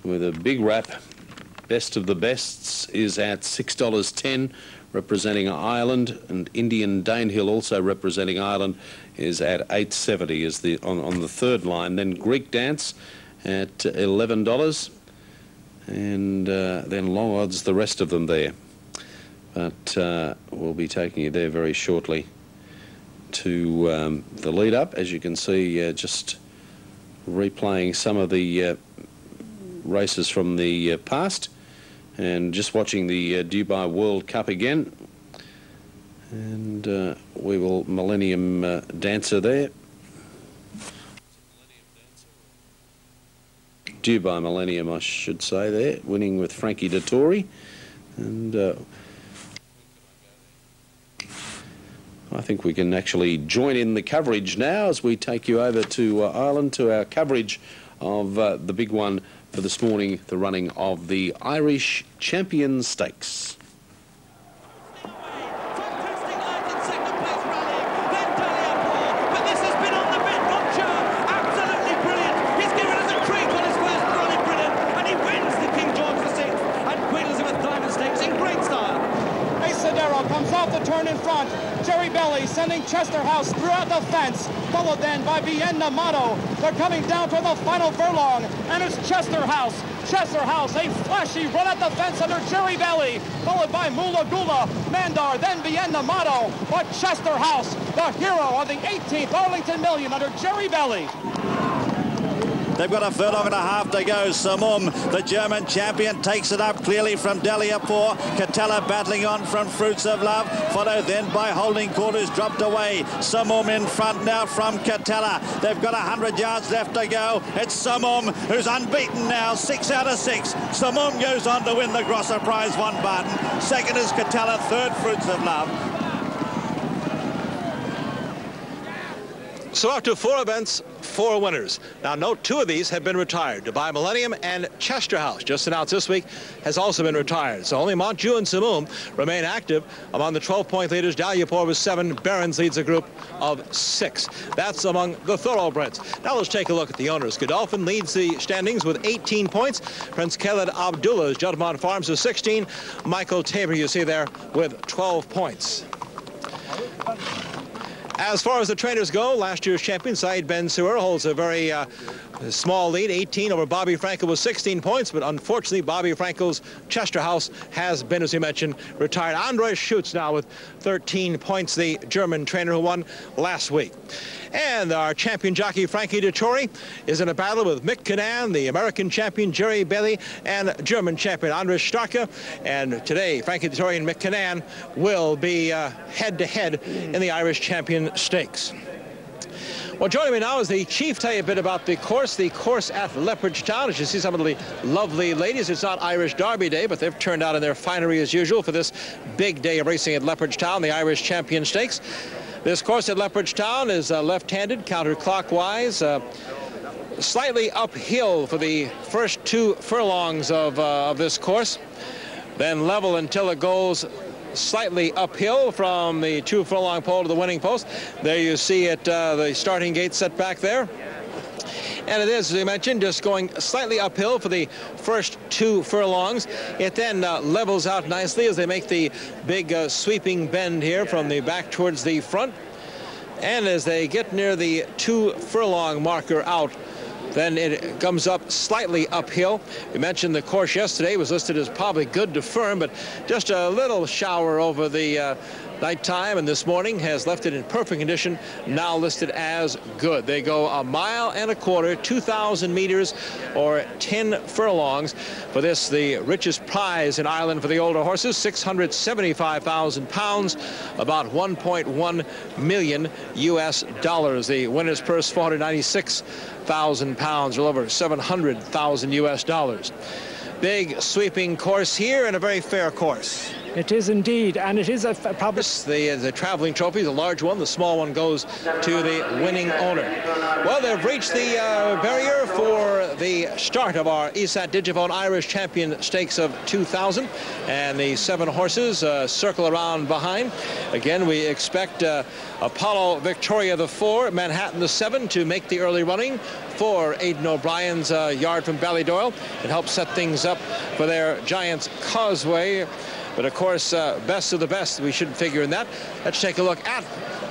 with a big wrap. Best of the bests is at $6.10, representing Ireland, and Indian Danehill, also representing Ireland, is at $8.70 is on the third line. Then Greek Dance at $11, and then long odds the rest of them there. But we'll be taking you there very shortly to the lead up. As you can see, just replaying some of the races from the past, and just watching the Dubai World Cup again. And we will Millennium Dancer there. Dubai Millennium, I should say, there, winning with Frankie Dettori. And I think we can actually join in the coverage now as we take you over to Ireland, to our coverage of the big one for this morning, the running of the Irish Champion Stakes. Sending Chester House throughout the fence, followed then by Vienna Motto. They're coming down to the final furlong, and it's Chester House. Chester House, a flashy run at the fence under Jerry Belly, followed by Mula Gula, Mandar, then Vienna Motto. But Chester House, the hero of the 18th Arlington Million under Jerry Belly. They've got a furlong and a half to go. Samum, the German champion, takes it up clearly from Deliapore. Catella battling on from Fruits of Love, followed then by Holding Court, who's dropped away. Samum in front now from Catella. They've got 100 yards left to go. It's Samum who's unbeaten now, 6 out of 6. Samum goes on to win the Grosser Prize, 1 Barton. Second is Catella, third Fruits of Love. So after 4 events, 4 winners. Now, note 2 of these have been retired. Dubai Millennium and Chester House, just announced this week, has also been retired. So only Montjuïc and Samum remain active. Among the 12-point leaders, Daliapur was 7. Barons leads a group of 6. That's among the thoroughbreds. Now let's take a look at the owners. Godolphin leads the standings with 18 points. Prince Khaled Abdullah's Judmont Farms is 16. Michael Tabor, you see there, with 12 points. As far as the trainers go, last year's champion Saeed Ben Suer holds a very small lead, 18 over Bobby Frankel with 16 points, but unfortunately Bobby Frankel's Chester House has been, as we mentioned, retired. Andres Schutz now with 13 points, the German trainer who won last week. And our champion jockey Frankie Dettori is in a battle with Mick Kinnan, the American champion Jerry Bailey, and German champion Andres Starke. And today, Frankie Dettori and Mick Kinnan will be head-to-head in the Irish Champion Stakes. Well, joining me now is the chief. Tell you a bit about the course at Leopardstown. As you see some of the lovely ladies, it's not Irish Derby Day, but they've turned out in their finery as usual for this big day of racing at Leopardstown, the Irish Champion Stakes. This course at Leopardstown is left-handed, counterclockwise, slightly uphill for the first 2 furlongs of this course, then level until it goes slightly uphill from the 2 furlong pole to the winning post. There you see it, the starting gate set back there. And it is, as we mentioned, just going slightly uphill for the first 2 furlongs. It then levels out nicely as they make the big sweeping bend here from the back towards the front. And as they get near the 2 furlong marker out, then it comes up slightly uphill. We mentioned the course yesterday was listed as probably good to firm, but just a little shower over the nighttime, and this morning has left it in perfect condition, now listed as good. They go 1.25 miles, 2,000 meters, or 10 furlongs. For this, the richest prize in Ireland for the older horses, £675,000, about 1.1 million US dollars. The winner's purse, £496,000, or over 700,000 US dollars. Big sweeping course here, and a very fair course. It is indeed, and it is a problem. The traveling trophy, the large one, the small one goes to the winning owner. Well, they've reached the barrier for the start of our ESAT Digifone Irish Champion Stakes of 2000, and the 7 horses circle around behind. Again, we expect Apollo Victoria the 4, Manhattan the 7 to make the early running for Aidan O'Brien's yard from Ballydoyle. It helps set things up for their Giants Causeway. But of course, best of the best, we shouldn't figure in that. Let's take a look at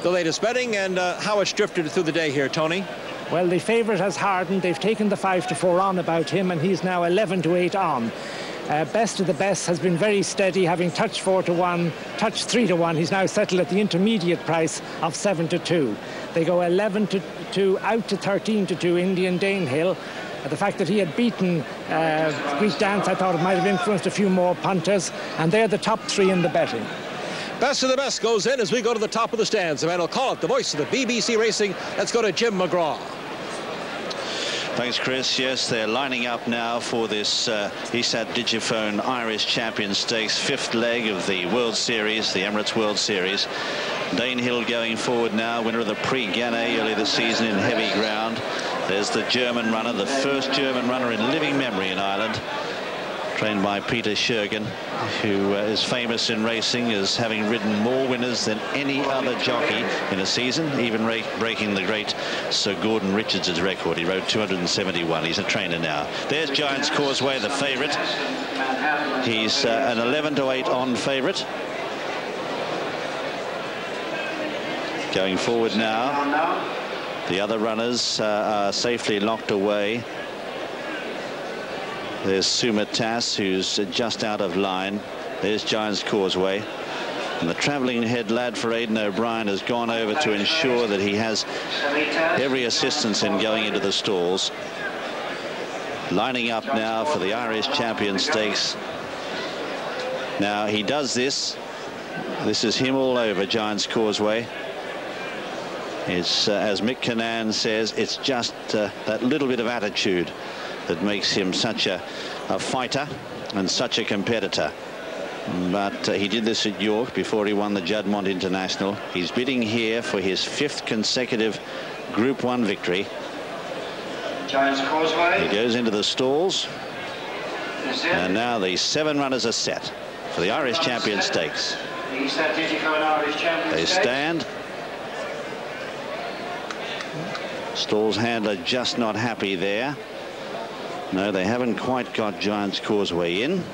the latest betting and how it's drifted through the day here, Tony. Well, the favourite has hardened. They've taken the 5-4 on about him, and he's now 11-8 on. Best of the best has been very steady, having touched 4-1, touched 3-1. He's now settled at the intermediate price of 7-2. They go 11-2 out to 13-2 Indian Danehill. The fact that he had beaten Greek Dance, I thought it might have influenced a few more punters, and they're the top 3 in the betting. Best of the best goes in as we go to the top of the stands. The man will call it the voice of the BBC Racing. Let's go to Jim McGraw. Thanks, Chris. Yes, they're lining up now for this ESAT Digifone Irish Champion Stakes, 5th leg of the World Series, the Emirates World Series. Danehill going forward now, winner of the Prix Gannet early this season in heavy ground. There's the German runner, the first German runner in living memory in Ireland, trained by Peter Schergen, who is famous in racing as having ridden more winners than any other jockey in a season, even breaking the great Sir Gordon Richards' record. He rode 271. He's a trainer now. There's Giants Causeway, the favourite. He's an 11-8 on favourite. Going forward now. The other runners are safely locked away. There's Sumatas, who's just out of line. There's Giants Causeway. And the travelling head lad for Aidan O'Brien has gone over to ensure that he has every assistance in going into the stalls. Lining up now for the Irish Champion Stakes. Now he does this. This is him all over Giants Causeway. It's, as Mick Cannan says, it's just that little bit of attitude that makes him such a fighter and such a competitor. But he did this at York before he won the Juddmonte International. He's bidding here for his 5th consecutive Group 1 victory. Giants Causeway. He goes into the stalls. And now the 7 runners are set for the Irish Champion Stakes. They stand. Stalls handler just not happy there. No, they haven't quite got Giants Causeway in.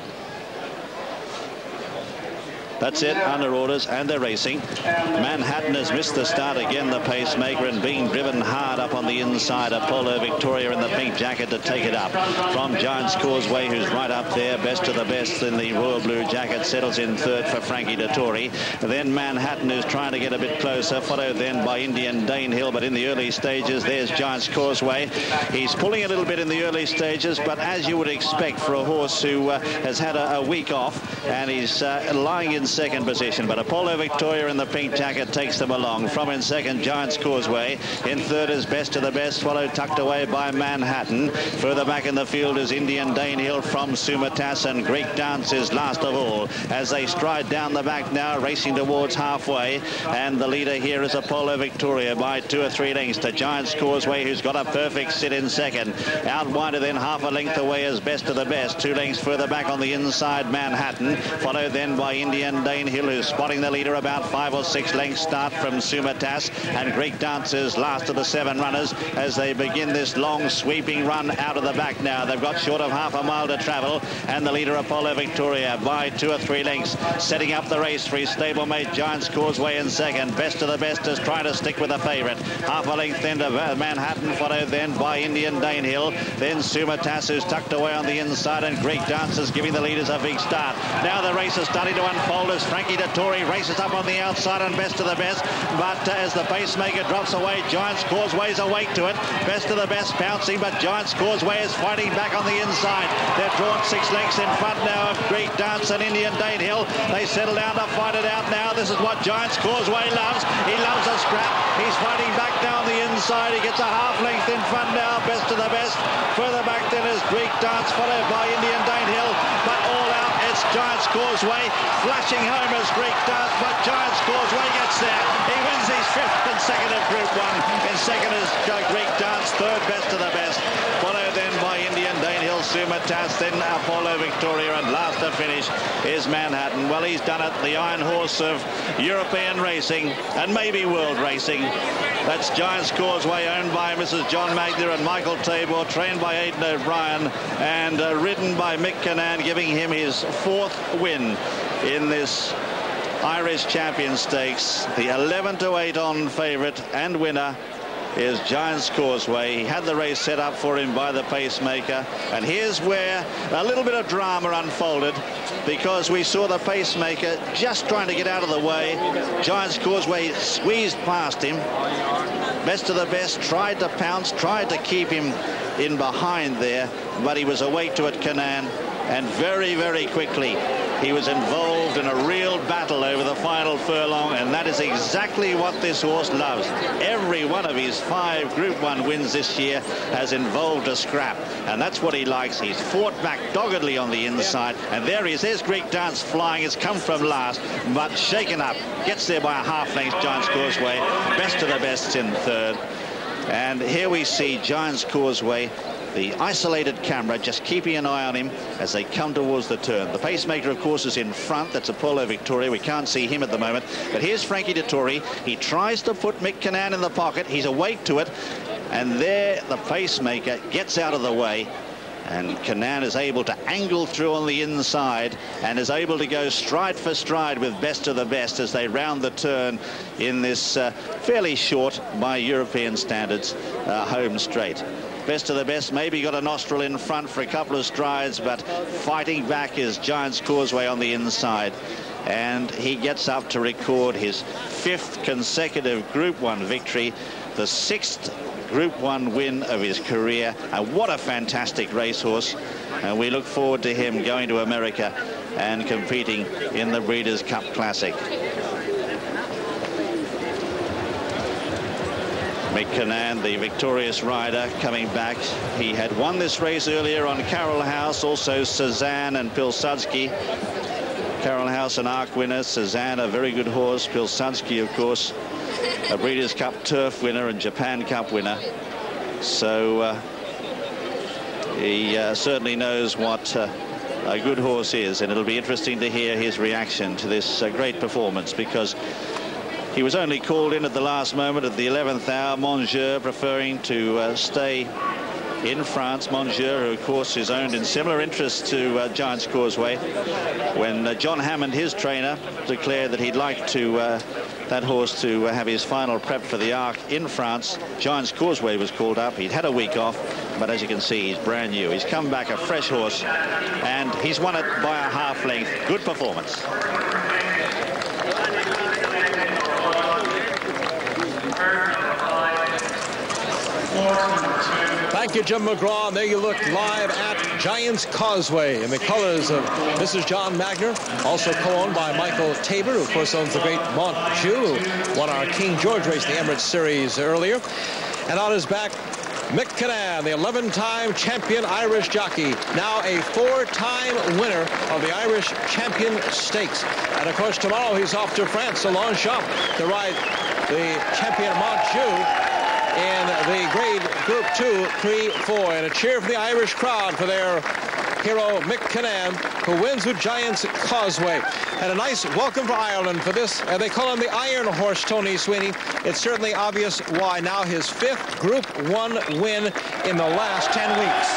That's it, under orders, and they're racing. Manhattan has missed the start again, the pacemaker, and being driven hard up on the inside. Apollo Victoria in the pink jacket to take it up. From Giants Causeway, who's right up there, best of the best in the royal blue jacket, settles in 3rd for Frankie Dettori. Then Manhattan, who's trying to get a bit closer, followed then by Indian Danehill, but in the early stages, there's Giants Causeway. He's pulling a little bit in the early stages, but as you would expect for a horse who has had a week off, and he's lying in 2nd position, but Apollo Victoria in the pink jacket takes them along. From in 2nd, Giants Causeway. In 3rd is Best of the Best, followed tucked away by Manhattan. Further back in the field is Indian Danehill from Sumatas, and Greek Dance is last of all as they stride down the back now, racing towards halfway. And the leader here is Apollo Victoria by 2 or 3 lengths to Giants Causeway, who's got a perfect sit in 2nd. Out wider then half a length away is Best of the Best. 2 lengths further back on the inside, Manhattan, followed then by Indian Danehill, who's spotting the leader about 5 or 6 lengths start from Sumatas, and Greek Dancers last of the 7 runners as they begin this long sweeping run out of the back now. They've got short of half a mile to travel, and the leader Apollo Victoria by 2 or 3 lengths setting up the race for his stablemate Giants Causeway in 2nd. Best of the Best is trying to stick with the favourite. Half a length then to Manhattan, followed then by Indian Danehill, then Sumatas, who's tucked away on the inside, and Greek Dancers giving the leaders a big start. Now the race is starting to unfold as Frankie Dettori races up on the outside and Best of the Best, but as the pacemaker drops away, Giants Causeway's awake to it. Best of the Best bouncing, but Giants Causeway is fighting back on the inside. They're drawn 6 lengths in front now of Greek Dance and Indian Danehill. They settle down to fight it out now. This is what Giants Causeway loves. He loves a scrap. He's fighting back down the inside. He gets a half length in front now. Best of the Best. Further back then is Greek Dance, followed by Indian Danehill, but all out it's Giant's Causeway, flashing home as Greek does, but Giant's Causeway gets there. He wins his 5th consecutive Group 1. In second is Greek Dance, third best of the best, followed then by Indian Danehill, Sumitas, then Apollo Victoria, and last to finish is Manhattan. Well, he's done it, the iron horse of European racing and maybe world racing. That's Giant's Causeway, owned by Mrs. John Magner and Michael Tabor, trained by Aidan O'Brien, and ridden by Mick Cannan, giving him his 4th win in this Irish Champion Stakes. The 11-to-8 on favourite and winner is Giant's Causeway. He had the race set up for him by the pacemaker, and here's where a little bit of drama unfolded, because we saw the pacemaker just trying to get out of the way. Giant's Causeway squeezed past him. Best of the Best tried to pounce, tried to keep him in behind there, but he was awake to it, Cannan, and very, very quickly he was involved in a real battle over the final furlong, and that is exactly what this horse loves. Every one of his 5 Group 1 wins this year has involved a scrap, and that's what he likes. He's fought back doggedly on the inside, and there he is. There's Greek Dance flying. It's come from last, but shaken up. Gets there by a half length, Giant's Causeway. Best of the Best's in third. And here we see Giant's Causeway, the isolated camera just keeping an eye on him as they come towards the turn. The pacemaker, of course, is in front. That's Apollo Victoria. We can't see him at the moment. But here's Frankie Dettori. He tries to put Mick Cannan in the pocket. He's awake to it. And there the pacemaker gets out of the way. And Cannan is able to angle through on the inside and is able to go stride for stride with Best of the Best as they round the turn in this fairly short, by European standards, home straight. Best of the Best maybe got a nostril in front for a couple of strides, but fighting back is Giant's Causeway on the inside. And he gets up to record his 5th consecutive Group 1 victory, the 6th Group 1 win of his career. And what a fantastic racehorse. And we look forward to him going to America and competing in the Breeders' Cup Classic. Mick Cannan, the victorious rider, coming back. He had won this race earlier on Carroll House, also Cezanne and Pilsudski. Carroll House, an Arc winner. Cezanne, a very good horse. Pilsudski, of course, a Breeders' Cup Turf winner and Japan Cup winner. So he certainly knows what a good horse is, and it'll be interesting to hear his reaction to this great performance, because he was only called in at the last moment at the 11th hour. Mongeur preferring to stay in France. Mongeur, who of course is owned in similar interest to Giant's Causeway. When John Hammond, his trainer, declared that he'd like to that horse to have his final prep for the Arc in France, Giant's Causeway was called up. He'd had a week off, but as you can see, he's brand new. He's come back a fresh horse, and he's won it by a half length. Good performance. Thank you, Jim McGraw. There you look live at Giant's Causeway in the colors of Mrs. John Magner, also co-owned by Michael Tabor, who of course owns the great Montju, who won our King George race, the Emirates Series, earlier. And on his back, Mick Cannan, the 11-time champion Irish jockey, now a 4-time winner of the Irish Champion Stakes. And of course, tomorrow he's off to France, to Longchamp, to ride the champion Montju in the grade Group 2, 3, 4. And a cheer for the Irish crowd for their hero, Mick Cannan, who wins with Giant's Causeway. And a nice welcome for Ireland for this. They call him the Iron Horse, Tony Sweeney. It's certainly obvious why. Now his 5th Group 1 win in the last 10 weeks.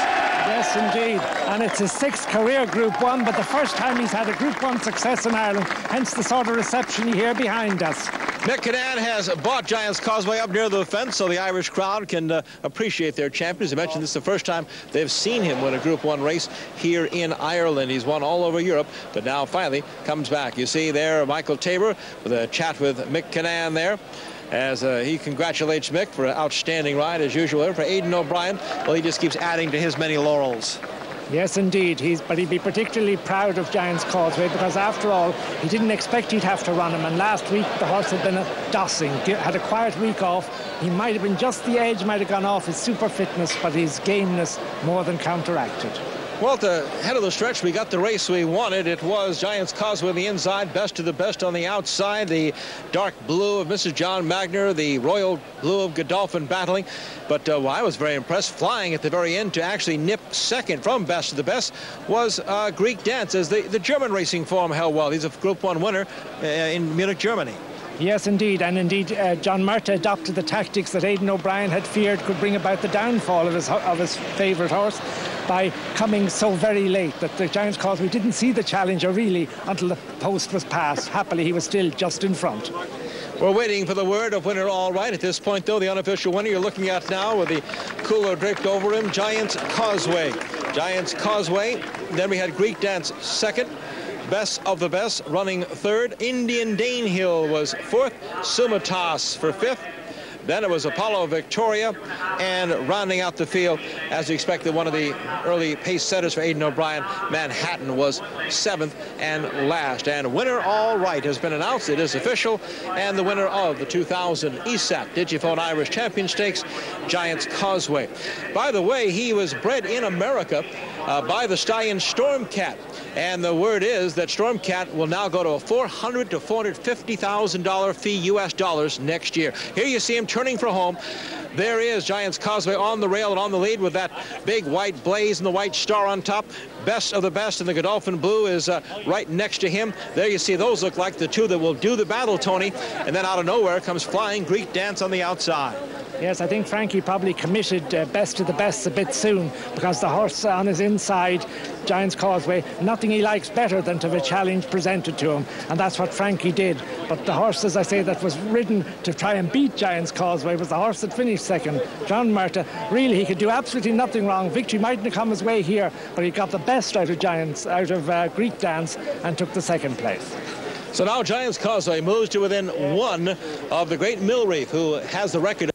Yes, indeed. And it's his 6th career Group 1, but the first time he's had a Group 1 success in Ireland, hence the sort of reception you hear behind us. Mick Cannan has bought Giant's Causeway up near the fence so the Irish crowd can appreciate their champion. As I mentioned, this is the first time they've seen him win a Group 1 race here in Ireland. He's won all over Europe, but now finally comes back. You see there Michael Tabor with a chat with Mick Cannan there, as he congratulates Mick for an outstanding ride as usual. For Aidan O'Brien, well, he just keeps adding to his many laurels. Yes, indeed. But he'd be particularly proud of Giant's Causeway, because after all, he didn't expect he'd have to run him. And last week, the horse had been a dossing, had a quiet week off. He might have been just the edge, might have gone off his super fitness, but his gameness more than counteracted. Well, at the head of the stretch, we got the race we wanted. It was Giants Causeway on the inside, Best of the Best on the outside, the dark blue of Mrs. John Magner, the royal blue of Godolphin battling. But I was very impressed. Flying at the very end to actually nip second from Best of the Best was Greek Dance, as the German racing form held well. He's a Group 1 winner in Munich, Germany. Yes, indeed. And indeed, John Murtagh adopted the tactics that Aidan O'Brien had feared could bring about the downfall of his favourite horse by coming so very late that the Giants Causeway didn't see the challenger really until the post was passed. Happily, he was still just in front. We're waiting for the word of winner all right. At this point, though, the unofficial winner you're looking at now with the cooler draped over him, Giants Causeway. Giants Causeway. Then we had Greek Dance second. Best of the Best running third. Indian Danehill was fourth. Sumitas for fifth. Then it was Apollo Victoria, and rounding out the field, as we expected, one of the early pace setters for Aidan O'Brien, Manhattan, was seventh and last. And winner all right has been announced. It is official, and the winner of the 2000 ESAT Digiphone Irish Champion Stakes, Giants Causeway. By the way, he was bred in America by the stallion Stormcat. And the word is that Stormcat will now go to a $400,000 to $450,000 fee US dollars next year. Here you see him turning for home. There is Giants Causeway on the rail and on the lead with that big white blaze and the white star on top. Best of the Best in the Godolphin blue is right next to him. There you see those look like the two that will do the battle, Tony. And then out of nowhere comes flying Greek Dance on the outside. Yes, I think Frankie probably committed Best of the Best a bit soon, because the horse on his inside, Giants Causeway, nothing he likes better than to have a challenge presented to him, and that's what Frankie did. But the horse, as I say, that was ridden to try and beat Giants Causeway was the horse that finished second, John Murtagh. Really, he could do absolutely nothing wrong. Victory mightn't have come his way here, but he got the best out of Greek Dance and took the second place. So now Giants Causeway moves to within one of the great Millreef, who has the record